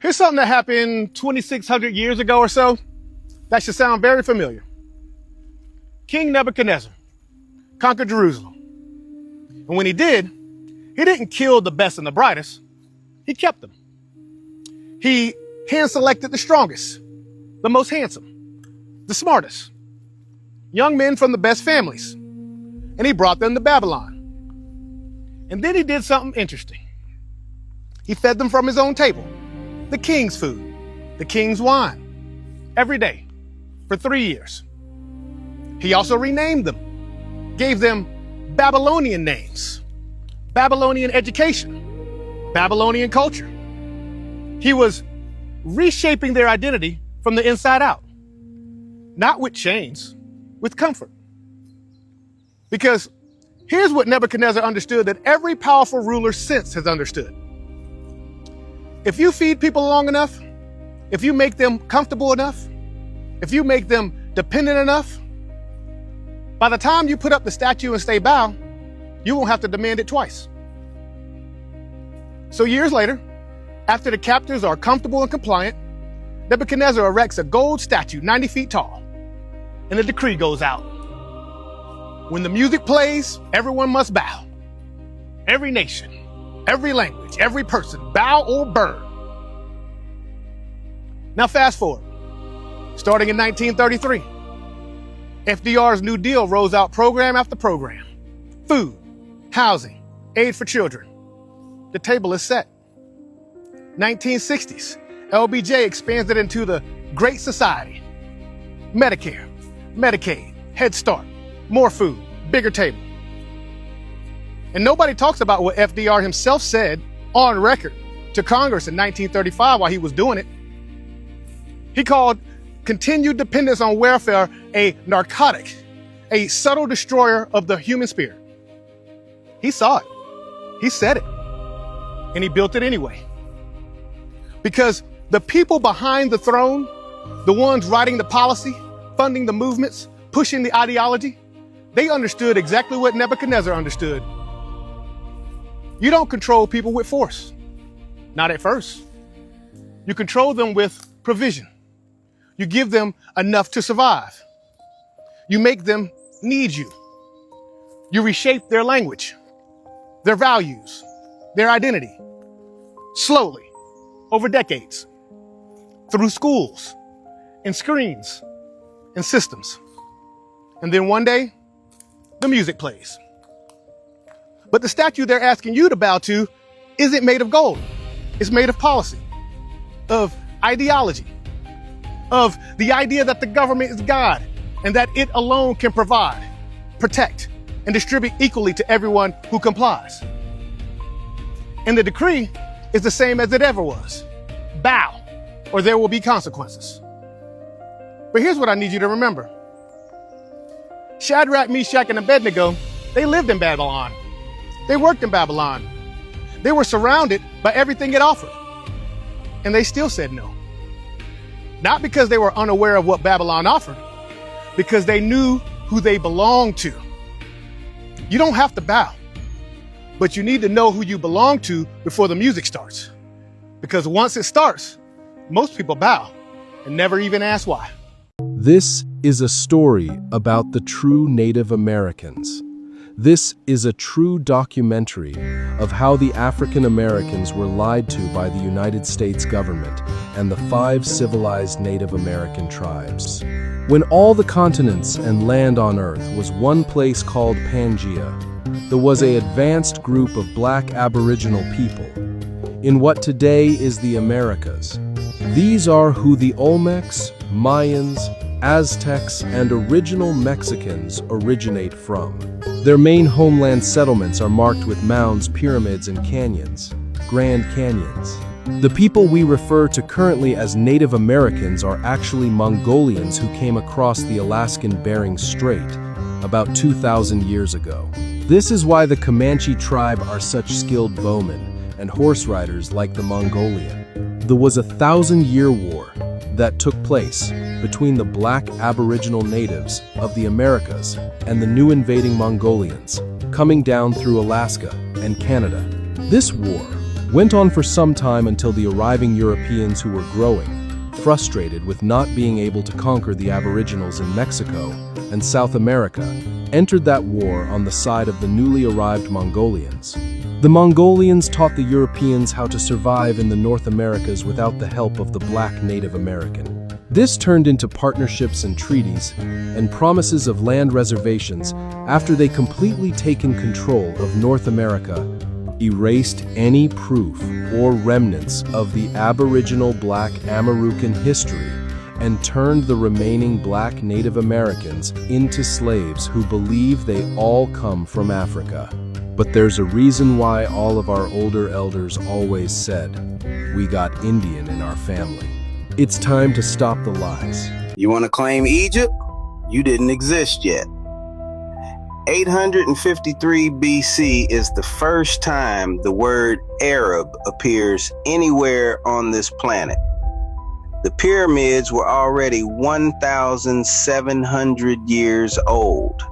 Here's something that happened 2,600 years ago or so that should sound very familiar. King Nebuchadnezzar conquered Jerusalem. And when he didn't kill the best and the brightest, he kept them. He hand-selected the strongest, the most handsome, the smartest, young men from the best families, and he brought them to Babylon. And then he did something interesting. He fed them from his own table, the king's food, the king's wine, every day for 3 years. He also renamed them, gave them Babylonian names, Babylonian education, Babylonian culture. He was reshaping their identity from the inside out, not with chains, with comfort. Because here's what Nebuchadnezzar understood that every powerful ruler since has understood. If you feed people long enough, if you make them comfortable enough, if you make them dependent enough, by the time you put up the statue and stay bow, you won't have to demand it twice. So years later, after the captors are comfortable and compliant, Nebuchadnezzar erects a gold statue 90 feet tall, and a decree goes out. When the music plays, everyone must bow. Every nation, every language, every person, bow or burn. Now fast forward, starting in 1933, FDR's New Deal rolls out program after program. Food, housing, aid for children. The table is set. 1960s, LBJ expands it into the Great Society. Medicare, Medicaid, Head Start, more food, bigger table. And nobody talks about what FDR himself said on record to Congress in 1935 while he was doing it. He called continued dependence on welfare a narcotic, a subtle destroyer of the human spirit. He saw it. He said it. And he built it anyway. Because the people behind the throne, the ones writing the policy, funding the movements, pushing the ideology, they understood exactly what Nebuchadnezzar understood. You don't control people with force. Not at first. You control them with provision. You give them enough to survive. You make them need you. You reshape their language, their values, their identity, slowly, over decades, through schools and screens and systems. And then one day, the music plays. But the statue they're asking you to bow to isn't made of gold. It's made of policy, of ideology, of the idea that the government is God and that it alone can provide, protect, and distribute equally to everyone who complies. And the decree is the same as it ever was. Bow, or there will be consequences. But here's what I need you to remember. Shadrach, Meshach, and Abednego, they lived in Babylon. They worked in Babylon. They were surrounded by everything it offered. And they still said no. Not because they were unaware of what Babylon offered, because they knew who they belonged to. You don't have to bow, but you need to know who you belong to before the music starts. Because once it starts, most people bow and never even ask why. This is a story about the true Native Americans. This is a true documentary of how the African Americans were lied to by the United States government and the 5 civilized Native American tribes. When all the continents and land on Earth was one place called Pangaea, there was an advanced group of black Aboriginal people in what today is the Americas. These are who the Olmecs, Mayans, Aztecs, and original Mexicans originate from. Their main homeland settlements are marked with mounds, pyramids, and canyons, Grand Canyons. The people we refer to currently as Native Americans are actually Mongolians who came across the Alaskan Bering Strait about 2,000 years ago. This is why the Comanche tribe are such skilled bowmen and horse riders like the Mongolian. There was a 1,000-year war that took place between the black Aboriginal natives of the Americas and the new invading Mongolians coming down through Alaska and Canada. This war went on for some time until the arriving Europeans, who were growing, frustrated with not being able to conquer the Aboriginals in Mexico and South America, entered that war on the side of the newly arrived Mongolians. The Mongolians taught the Europeans how to survive in the North Americas without the help of the black Native American. This turned into partnerships and treaties, and promises of land reservations after they completely taken control of North America, erased any proof or remnants of the Aboriginal Black Amarucan history, and turned the remaining black Native Americans into slaves who believe they all come from Africa. But there's a reason why all of our older elders always said, "We got Indian in our family." It's time to stop the lies. You want to claim Egypt? You didn't exist yet. 853 BC is the first time the word Arab appears anywhere on this planet. The pyramids were already 1,700 years old.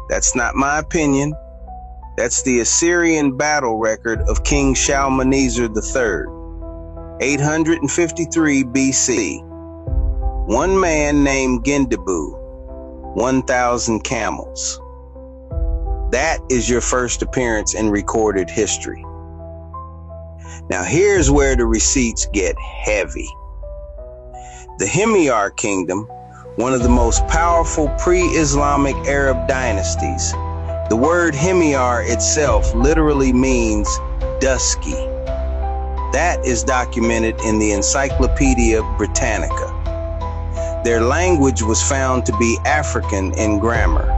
That's not my opinion. That's the Assyrian battle record of King Shalmaneser III. 853 BC. One man named Gendibu, 1,000 camels. That is your first appearance in recorded history. Now here's where the receipts get heavy. The Himyar Kingdom, one of the most powerful pre-Islamic Arab dynasties. The word Himyar itself literally means dusky. That is documented in the Encyclopedia Britannica. Their language was found to be African in grammar,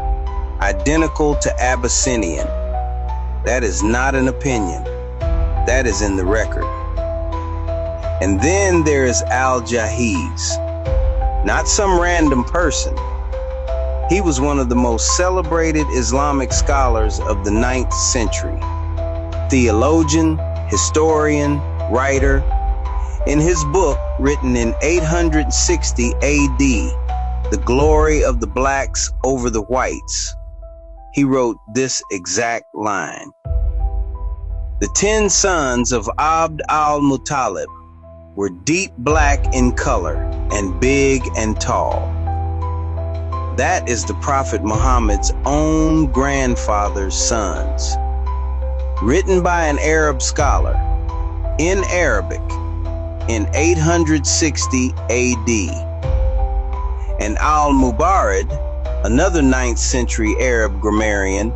identical to Abyssinian. That is not an opinion. That is in the record. And then there is Al-Jahiz, not some random person. He was one of the most celebrated Islamic scholars of the 9th century. Theologian, historian, writer. In his book, written in 860 AD, The Glory of the Blacks Over the Whites, he wrote this exact line. The 10 sons of Abd al-Muttalib were deep black in color and big and tall. That is the Prophet Muhammad's own grandfather's sons. Written by an Arab scholar in Arabic in 860 AD. And Al-Mubarid, another 9th century Arab grammarian,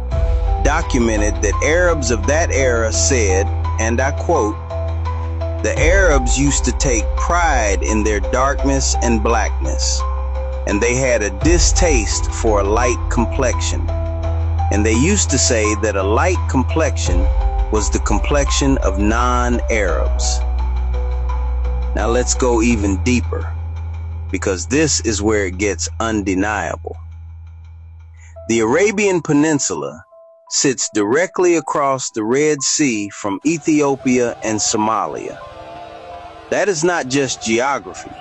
documented that Arabs of that era said, and I quote, "The Arabs used to take pride in their darkness and blackness, and they had a distaste for a light complexion. And they used to say that a light complexion was the complexion of non-Arabs." Now let's go even deeper, because this is where it gets undeniable. The Arabian Peninsula sits directly across the Red Sea from Ethiopia and Somalia. That is not just geography.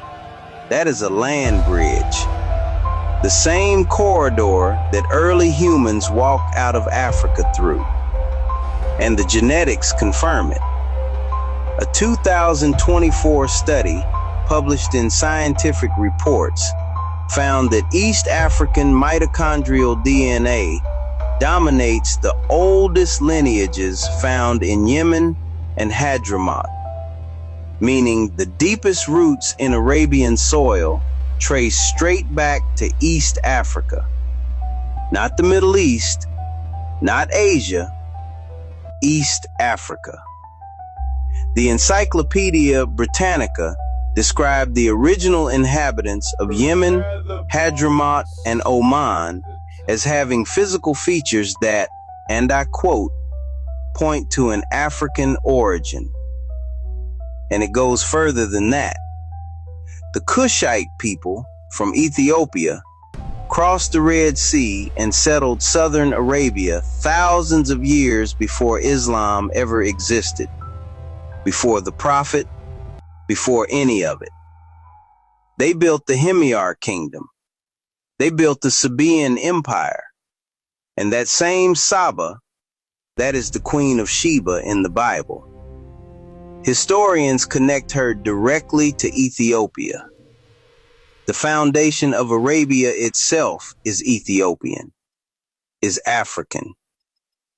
That is a land bridge. The same corridor that early humans walked out of Africa through. And the genetics confirm it. A 2024 study published in Scientific Reports found that East African mitochondrial DNA dominates the oldest lineages found in Yemen and Hadramaut, meaning the deepest roots in Arabian soil trace straight back to East Africa. Not the Middle East, not Asia, East Africa. The Encyclopedia Britannica described the original inhabitants of Yemen, Hadramaut, and Oman as having physical features that, and I quote, point to an African origin. And it goes further than that. The Kushite people from Ethiopia crossed the Red Sea and settled southern Arabia thousands of years before Islam ever existed, before the Prophet, before any of it. They built the Himyar Kingdom. They built the Sabaean Empire. And that same Saba, that is the Queen of Sheba in the Bible. Historians connect her directly to Ethiopia. The foundation of Arabia itself is Ethiopian, is African,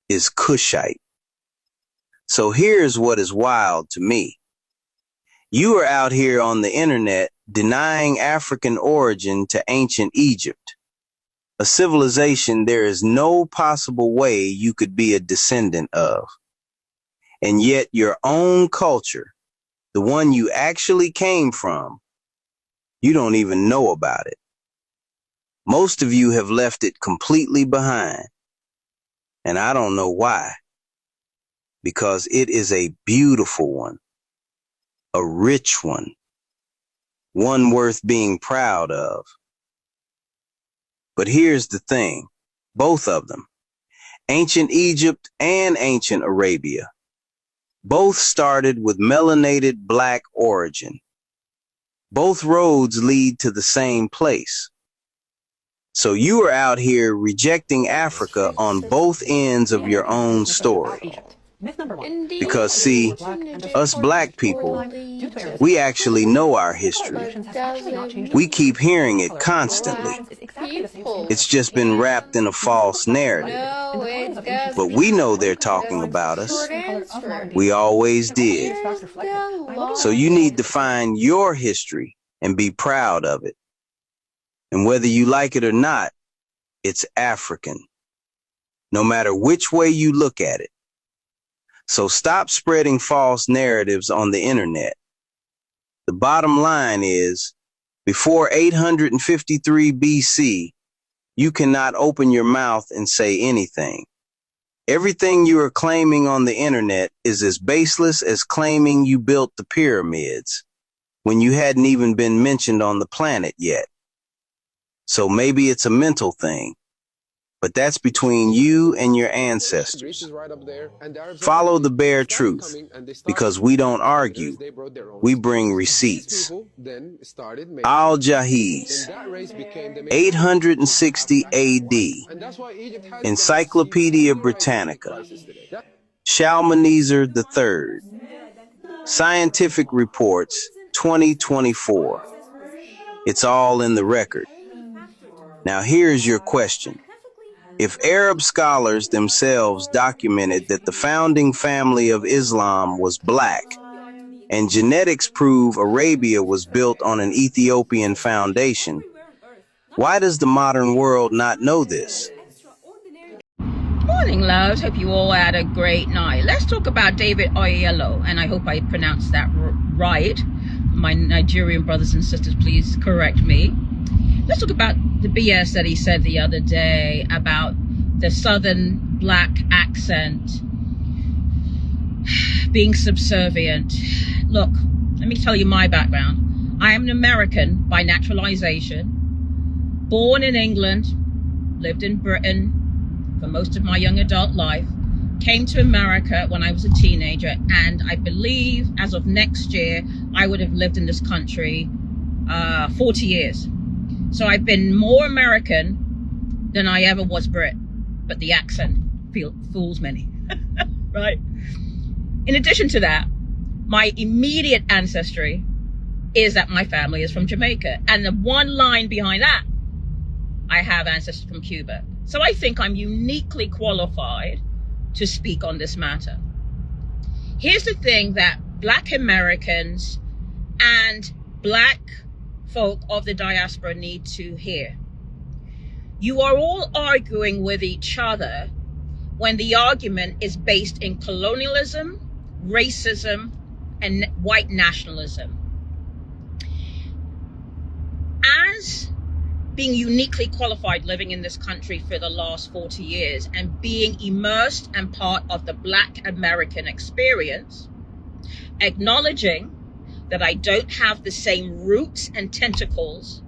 is Kushite. So here's what is wild to me. You are out here on the internet denying African origin to ancient Egypt, a civilization there is no possible way you could be a descendant of. And yet your own culture, the one you actually came from, you don't even know about it. Most of you have left it completely behind. And I don't know why. Because it is a beautiful one, a rich one worth being proud of. But here's the thing, both of them, ancient Egypt and ancient Arabia, both started with melanated black origin. Both roads lead to the same place. So you are out here rejecting Africa on both ends of your own story. Because see, us black people, we actually know our history. We keep hearing it constantly. It's just been wrapped in a false narrative. But we know they're talking about us. We always did. So you need to find your history and be proud of it. And whether you like it or not, it's African. No matter which way you look at it. So stop spreading false narratives on the internet. The bottom line is, before 853 BC, you cannot open your mouth and say anything. Everything you are claiming on the internet is as baseless as claiming you built the pyramids when you hadn't even been mentioned on the planet yet. So maybe it's a mental thing. But that's between you and your ancestors. Follow the bare truth, because we don't argue, we bring receipts. Al-Jahiz, 860 AD, Encyclopedia Britannica, Shalmaneser III, Scientific Reports, 2024. It's all in the record. Now here's your question. If Arab scholars themselves documented that the founding family of Islam was black, and genetics prove Arabia was built on an Ethiopian foundation, why does the modern world not know this? Morning, loves. Hope you all had a great night. Let's talk about David Oyelowo, and I hope I pronounced that right. My Nigerian brothers and sisters, please correct me. Let's talk about the BS that he said the other day about the Southern black accent being subservient. Look, let me tell you my background. I am an American by naturalization, born in England, lived in Britain for most of my young adult life, came to America when I was a teenager, and I believe as of next year, I would have lived in this country 40 years. So I've been more American than I ever was Brit, but the accent fools many, right? In addition to that, my immediate ancestry is that my family is from Jamaica. And the one line behind that, I have ancestors from Cuba. So I think I'm uniquely qualified to speak on this matter. Here's the thing that Black Americans and Black folk of the diaspora need to hear. You are all arguing with each other when the argument is based in colonialism, racism, and white nationalism. As being uniquely qualified living in this country for the last 40 years and being immersed and part of the Black American experience, acknowledging that I don't have the same roots and tentacles,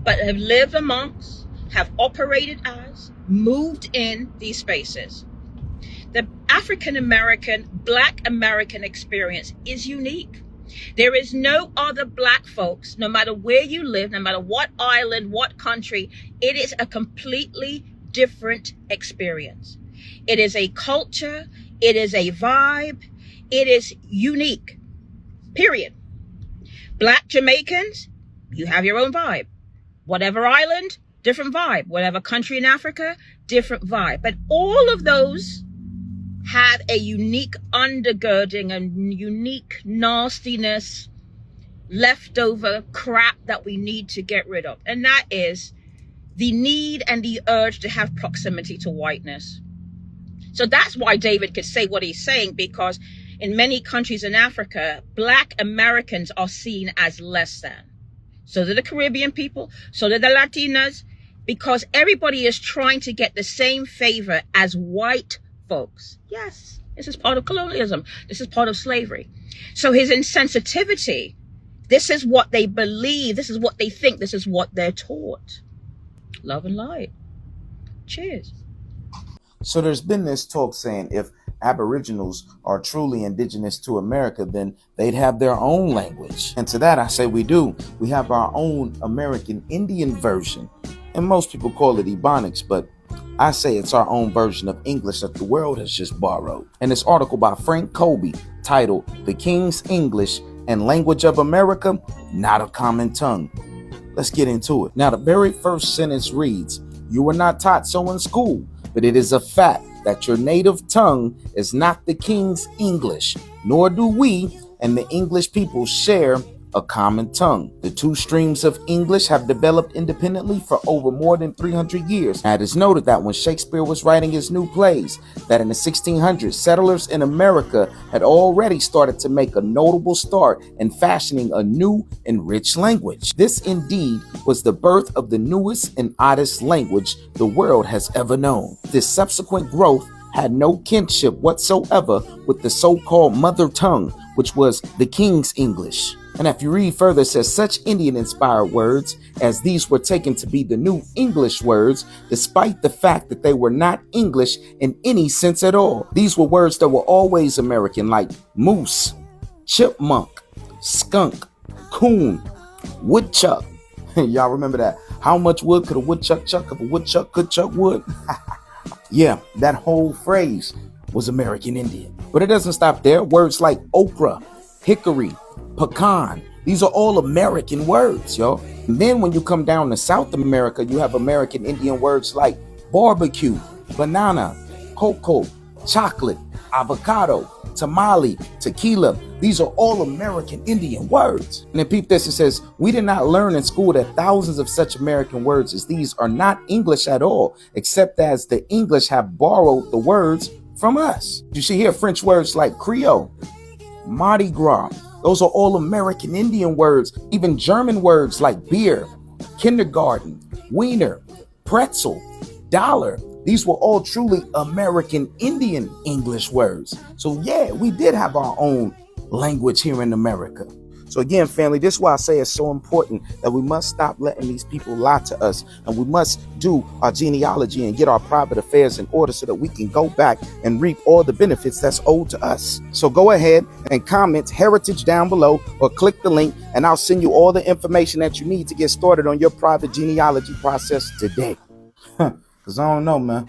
but have lived amongst, have operated as, moved in these spaces. The African-American, Black American experience is unique. There is no other Black folks, no matter where you live, no matter what island, what country, it is a completely different experience. It is a culture, it is a vibe, it is unique. period. Black Jamaicans, you have your own vibe. Whatever island, different vibe. Whatever country in Africa, different vibe. But all of those have a unique undergirding and unique nastiness, leftover crap that we need to get rid of. And that is the need and the urge to have proximity to whiteness. So that's why David could say what he's saying, because in many countries in Africa, Black Americans are seen as less than. So do the Caribbean people, so do the Latinas, because everybody is trying to get the same favor as white folks. Yes, this is part of colonialism. This is part of slavery. So his insensitivity, this is what they believe, this is what they think, this is what they're taught. Love and light. Cheers. So there's been this talk saying if Aboriginals are truly indigenous to America, then they'd have their own language. And to that I say we do. We have our own American Indian version. And most people call it Ebonics, but I say it's our own version of English that the world has just borrowed. And this article by Frank Colby titled "The King's English and Language of America, Not a Common Tongue." Let's get into it. Now, the very first sentence reads, "You were not taught so in school, but it is a fact that your native tongue is not the King's English, nor do we and the English people share a common tongue. The two streams of English have developed independently for over more than 300 years. Now, it is noted that when Shakespeare was writing his new plays, that in the 1600s, settlers in America had already started to make a notable start in fashioning a new and rich language. This indeed was the birth of the newest and oddest language the world has ever known. This subsequent growth had no kinship whatsoever with the so-called mother tongue, which was the King's English. And if you read further, it says such Indian-inspired words as these were taken to be the new English words, despite the fact that they were not English in any sense at all. These were words that were always American, like moose, chipmunk, skunk, coon, woodchuck. Y'all remember that? How much wood could a woodchuck chuck if a woodchuck could chuck wood? Yeah, that whole phrase was American Indian. But it doesn't stop there. Words like okra, hickory, pecan, these are all American words, yo. And then when you come down to South America, you have American Indian words like barbecue, banana, cocoa, chocolate, avocado, tamale, tequila. These are all American Indian words. And then peep this, it says, we did not learn in school that thousands of such American words as these are not English at all, except as the English have borrowed the words from us. You see here French words like Creole, Mardi Gras. Those are all American Indian words. Even German words like beer, kindergarten, wiener, pretzel, dollar. These were all truly American Indian English words. So yeah, we did have our own language here in America. So again, family, this is why I say it's so important that we must stop letting these people lie to us, and we must do our genealogy and get our private affairs in order so that we can go back and reap all the benefits that's owed to us. So go ahead and comment heritage down below or click the link and I'll send you all the information that you need to get started on your private genealogy process today. Because I don't know, man.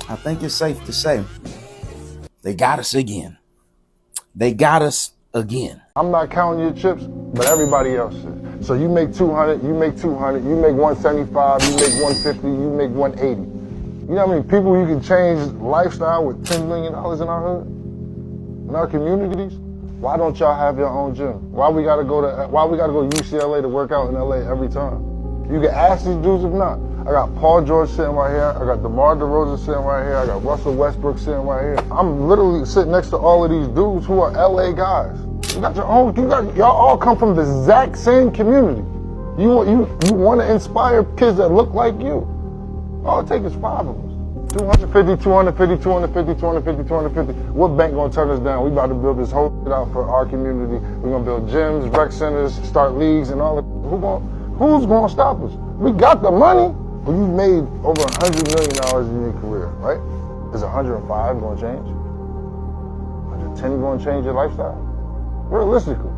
I think it's safe to say they got us again. They got us again. I'm not counting your chips, but everybody else is. So you make 200, you make 200, you make 175, you make 150, you make 180. You know how many people you can change lifestyle with $10 million in our hood? In our communities? Why don't y'all have your own gym? Why we gotta go to UCLA to work out in LA every time? You can ask these dudes if not. I got Paul George sitting right here. I got DeMar DeRozan sitting right here. I got Russell Westbrook sitting right here. I'm literally sitting next to all of these dudes who are LA guys. You got your own, y'all all come from the exact same community. You want to inspire kids that look like you. All it takes is 5 of us. 250, 250, 250, 250, 250. What bank gonna turn us down? We about to build this whole shit out for our community. We're gonna build gyms, rec centers, start leagues and all that. Who's gonna stop us? We got the money. But you made over $100 million in your career, right? Is 105 gonna change? 110 gonna change your lifestyle? Realistically.